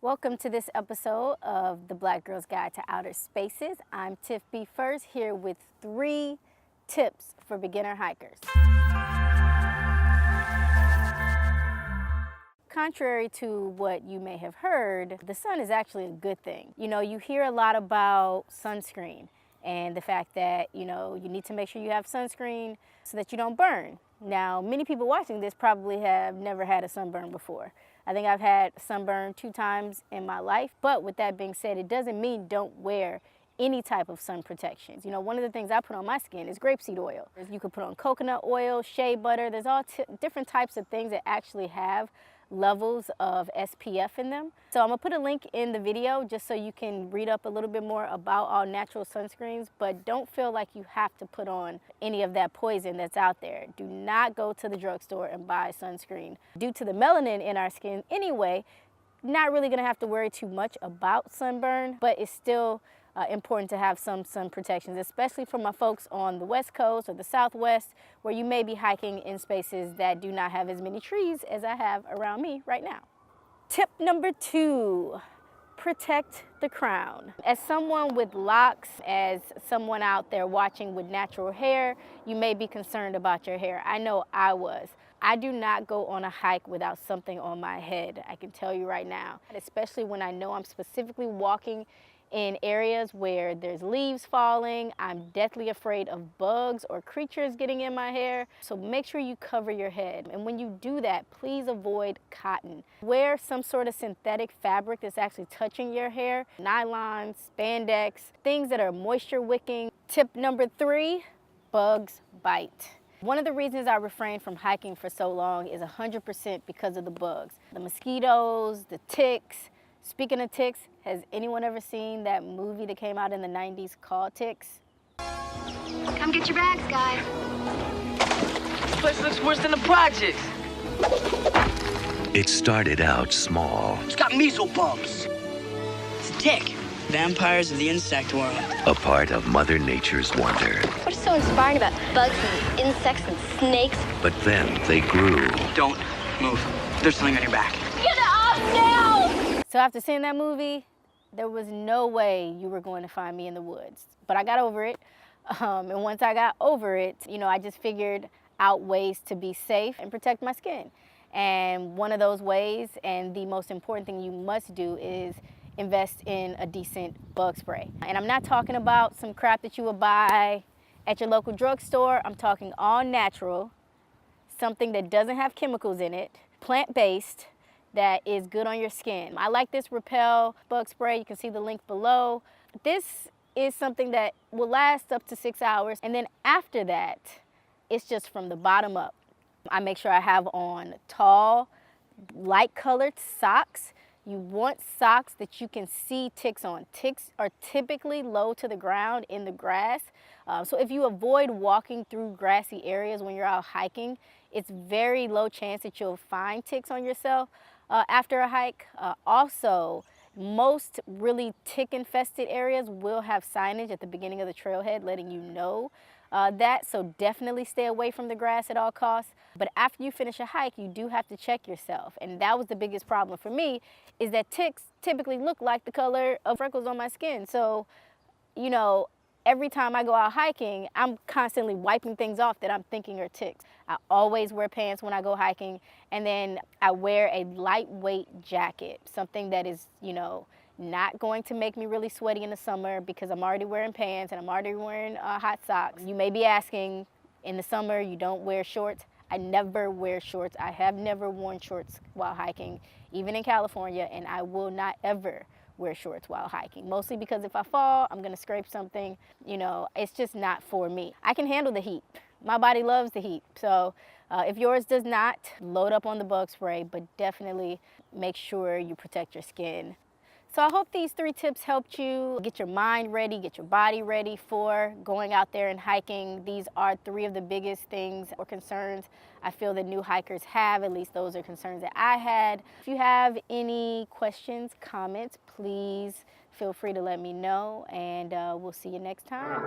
Welcome to this episode of the Black Girl's Guide to Outer Spaces. I'm Tiff B. First here with 3 tips for beginner hikers. Contrary to what you may have heard, the sun is actually a good thing. You know, you hear a lot about sunscreen and the fact that, you need to make sure you have sunscreen so that you don't burn. Now, many people watching this probably have never had a sunburn before. I think I've had sunburn 2 times in my life, but with that being said, it doesn't mean don't wear any type of sun protections. One of the things I put on my skin is grapeseed oil. You could put on coconut oil, shea butter. There's all different types of things that actually have levels of SPF in them. So I'm gonna put a link in the video just so you can read up a little bit more about all natural sunscreens, but don't feel like you have to put on any of that poison that's out there. Do not go to the drugstore and buy sunscreen. Due to the melanin in our skin anyway, not really gonna have to worry too much about sunburn, but it's still important to have some sun protections, especially for my folks on the West Coast or the Southwest, where you may be hiking in spaces that do not have as many trees as I have around me right now. Tip number 2, protect the crown. As someone with locks, as someone out there watching with natural hair, you may be concerned about your hair. I know I was. I do not go on a hike without something on my head. I can tell you right now, especially when I know I'm specifically walking in areas where there's leaves falling. I'm deathly afraid of bugs or creatures getting in my hair. So make sure you cover your head. And when you do that, please avoid cotton. Wear some sort of synthetic fabric that's actually touching your hair. Nylon, spandex, things that are moisture wicking. Tip number 3, bugs bite. One of the reasons I refrained from hiking for so long is 100% because of the bugs. The mosquitoes, the ticks. Speaking of ticks, has anyone ever seen that movie that came out in the 90s called Ticks? Come get your bags, guys. This place looks worse than the projects. It started out small. It's got measles bumps. It's a tick. Vampires of the insect world. A part of Mother Nature's wonder. What is so inspiring about bugs and insects and snakes? But then they grew. Don't move. There's something on your back. Get off now! So after seeing that movie, there was no way you were going to find me in the woods. But I got over it. And once I got over it, I just figured out ways to be safe and protect my skin. And one of those ways, and the most important thing you must do, is invest in a decent bug spray. And I'm not talking about some crap that you would buy at your local drugstore. I'm talking all natural, something that doesn't have chemicals in it, plant-based, that is good on your skin. I like this Repel bug spray. You can see the link below. This is something that will last up to 6 hours. And then after that, it's just from the bottom up. I make sure I have on tall, light colored socks. You want socks that you can see ticks on. Ticks are typically low to the ground in the grass. So if you avoid walking through grassy areas when you're out hiking, it's very low chance that you'll find ticks on yourself after a hike. Also, most really tick-infested areas will have signage at the beginning of the trailhead letting you know that, so definitely stay away from the grass at all costs. But after you finish a hike, you do have to check yourself, and that was the biggest problem for me, is that ticks typically look like the color of freckles on my skin. So, every time I go out hiking, I'm constantly wiping things off that I'm thinking are ticks. I always wear pants when I go hiking, and then I wear a lightweight jacket, something that is, not going to make me really sweaty in the summer because I'm already wearing pants and I'm already wearing hot socks. You may be asking, in the summer you don't wear shorts. I never wear shorts. I have never worn shorts while hiking, even in California, and I will not ever wear shorts while hiking, mostly because if I fall, I'm gonna scrape something. It's just not for me. I can handle the heat. My body loves the heat. So if yours does not, load up on the bug spray, but definitely make sure you protect your skin. So I hope these 3 tips helped you get your mind ready, get your body ready for going out there and hiking. These are 3 of the biggest things or concerns I feel that new hikers have. At least those are concerns that I had. If you have any questions, comments, please feel free to let me know, and we'll see you next time.